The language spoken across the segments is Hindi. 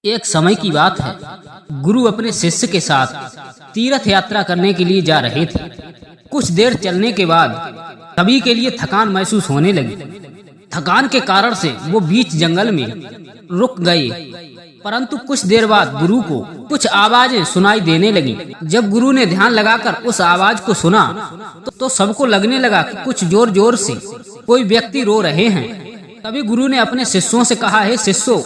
एक समय की बात है। गुरु अपने शिष्य के साथ तीर्थ यात्रा करने के लिए जा रहे थे। कुछ देर चलने के बाद सभी के लिए थकान महसूस होने लगी। थकान के कारण से वो बीच जंगल में रुक गए। परंतु कुछ देर बाद गुरु को कुछ आवाजें सुनाई देने लगी। जब गुरु ने ध्यान लगाकर उस आवाज को सुना तो सबको लगने लगा कि कुछ जोर जोर से कोई व्यक्ति रो रहे हैं। तभी गुरु ने अपने शिष्यों से कहा, हे शिष्यों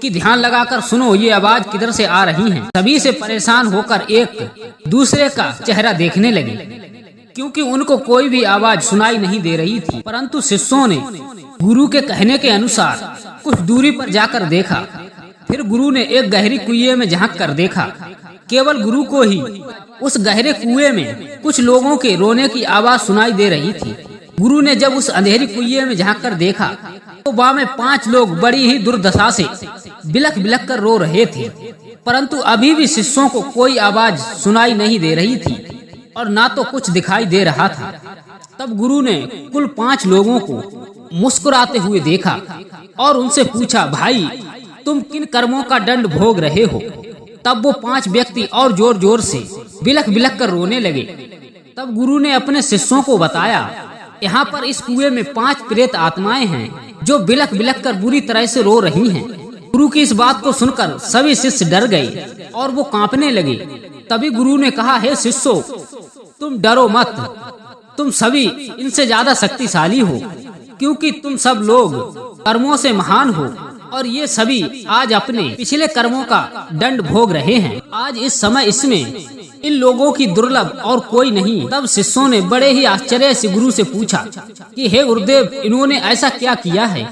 कि ध्यान लगाकर सुनो, ये आवाज किधर से आ रही है। सभी से परेशान होकर एक दूसरे का चेहरा देखने लगे, क्योंकि उनको कोई भी आवाज सुनाई नहीं दे रही थी। परंतु शिष्यों ने गुरु के कहने के अनुसार कुछ दूरी पर जाकर देखा। फिर गुरु ने एक गहरी कुएं में झांक कर देखा। केवल गुरु को ही उस गहरे कुएं में कुछ लोगों के रोने की आवाज सुनाई दे रही थी। गुरु ने जब उस अंधेरी कुएं में झांक कर देखा तो वहां में 5 लोग बड़ी ही दुर्दशा से बिलख बिलख कर रो रहे थे। परंतु अभी भी शिष्यों को कोई आवाज सुनाई नहीं दे रही थी और ना तो कुछ दिखाई दे रहा था। तब गुरु ने कुल 5 लोगों को मुस्कुराते हुए देखा और उनसे पूछा, भाई तुम किन कर्मों का दंड भोग रहे हो? तब वो 5 व्यक्ति और जोर जोर से बिलख बिलख कर रोने लगे। तब गुरु ने अपने शिष्यों को बताया, यहाँ पर इस कुएं में 5 प्रेत आत्माएं हैं जो बिलख बिलख कर बुरी तरह से रो रही हैं। गुरु की इस बात को सुनकर सभी शिष्य डर गए और वो कांपने लगे। तभी गुरु ने कहा, हे शिष्यों तुम डरो मत, तुम सभी इनसे ज्यादा शक्तिशाली हो, क्योंकि तुम सब लोग कर्मों से महान हो और ये सभी आज अपने पिछले कर्मों का दंड भोग रहे हैं। आज इस समय इसमें इन लोगों की दुर्लभ और कोई नहीं। तब शिष्यों ने बड़े ही आश्चर्य से गुरु से पूछा कि हे गुरुदेव, इन्होंने ऐसा क्या किया है?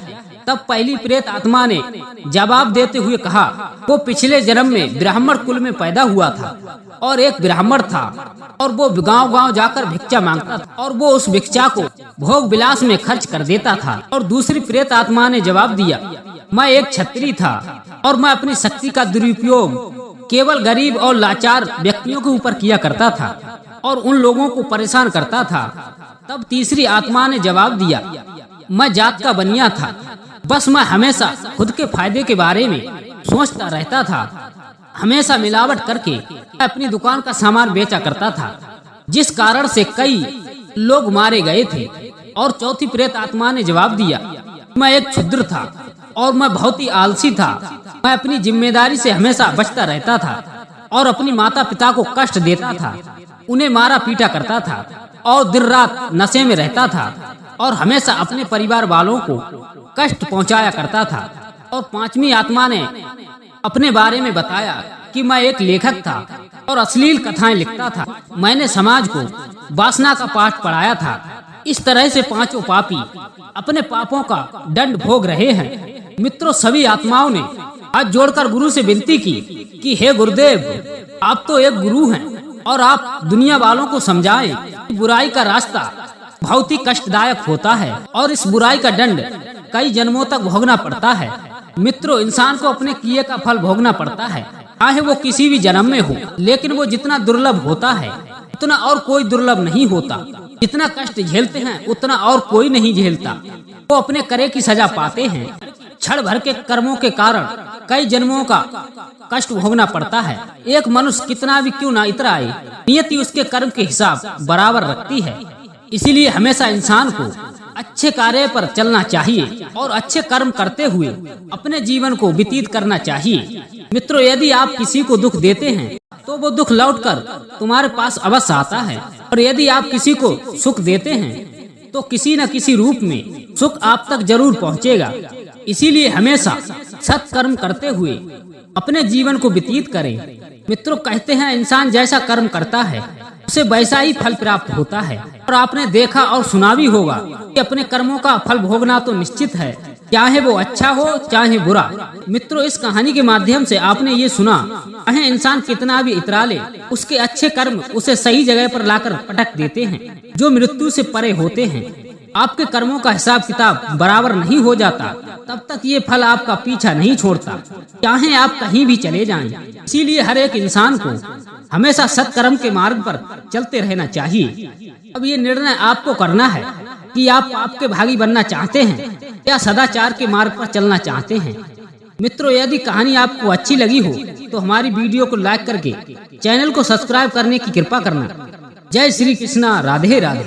तब पहली प्रेत आत्मा ने जवाब देते हुए कहा, वो पिछले जन्म में ब्राह्मण कुल में पैदा हुआ था और एक ब्राह्मण था और वो गांव-गांव जाकर भिक्षा मांगता था और वो उस भिक्षा को भोग विलास में खर्च कर देता था। और दूसरी प्रेत आत्मा ने जवाब दिया, मैं एक क्षत्रिय था और मैं अपनी शक्ति का दुरुपयोग केवल गरीब और लाचार व्यक्तियों के ऊपर किया करता था और उन लोगों को परेशान करता था। तब तीसरी आत्मा ने जवाब दिया, मैं जात का बनिया था, बस मैं हमेशा खुद के फायदे के बारे में सोचता रहता था। हमेशा मिलावट करके अपनी दुकान का सामान बेचा करता था, जिस कारण से कई लोग मारे गए थे। और चौथी प्रेत आत्मा ने जवाब दिया, मैं एक क्षुद्र था और मैं बहुत ही आलसी था। मैं अपनी जिम्मेदारी से हमेशा बचता रहता था और अपनी माता पिता को कष्ट देता था, उन्हें मारा पीटा करता था और दिन रात नशे में रहता था और हमेशा अपने परिवार वालों को कष्ट पहुंचाया करता था। और पांचवी आत्मा ने अपने बारे में बताया कि मैं एक लेखक था और अश्लील कथाएं लिखता था। मैंने समाज को वासना का पाठ पढ़ाया था। इस तरह से 5 पापी अपने पापों का दंड भोग रहे हैं। मित्रों, सभी आत्माओं ने हाथ जोड़कर गुरु से विनती की कि हे गुरुदेव, आप तो एक गुरु हैं और आप दुनिया वालों को समझाएं। बुराई का रास्ता बहुत ही कष्टदायक होता है और इस बुराई का दंड कई जन्मों तक भोगना पड़ता है। मित्रों, इंसान को अपने किए का फल भोगना पड़ता है, चाहे वो किसी भी जन्म में हो। लेकिन वो जितना दुर्लभ होता है उतना और कोई दुर्लभ नहीं होता। जितना कष्ट झेलते हैं उतना और कोई नहीं झेलता। वो अपने करे की सजा पाते हैं। क्षण भर के कर्मों के कारण कई जन्मों का कष्ट भोगना पड़ता है। एक मनुष्य कितना भी क्यों ना इतराए, नियति उसके कर्म के हिसाब बराबर रखती है। इसीलिए हमेशा इंसान को अच्छे कार्य पर चलना चाहिए और अच्छे कर्म करते हुए अपने जीवन को व्यतीत करना चाहिए। मित्रों, यदि आप किसी को दुख देते हैं तो वो दुख लौटकर तुम्हारे पास अवश्य आता है, और यदि आप किसी को सुख देते हैं तो किसी न किसी रूप में सुख आप तक जरूर पहुंचेगा। इसीलिए हमेशा सत्कर्म करते हुए अपने जीवन को व्यतीत करें। मित्रों, कहते हैं इंसान जैसा कर्म करता है उसे वैसा ही फल प्राप्त होता है। और आपने देखा और सुना भी होगा कि अपने कर्मों का फल भोगना तो निश्चित है, चाहे वो अच्छा हो चाहे बुरा। मित्रों, इस कहानी के माध्यम से आपने ये सुना, चाहे इंसान कितना भी इतरा ले, उसके अच्छे कर्म उसे सही जगह पर लाकर पटक देते हैं, जो मृत्यु से परे होते हैं। आपके कर्मों का हिसाब किताब बराबर नहीं हो जाता तब तक ये फल आपका पीछा नहीं छोड़ता, चाहे आप कहीं भी चले जाएं। इसीलिए हर एक इंसान को हमेशा सत्कर्म के मार्ग पर चलते रहना चाहिए। अब ये निर्णय आपको करना है कि आप पाप के भागी बनना चाहते हैं या सदाचार के मार्ग पर चलना चाहते हैं। मित्रों, यदि कहानी आपको अच्छी लगी हो तो हमारी वीडियो को लाइक करके चैनल को सब्सक्राइब करने की कृपा करना। जय श्री कृष्णा, राधे राधे।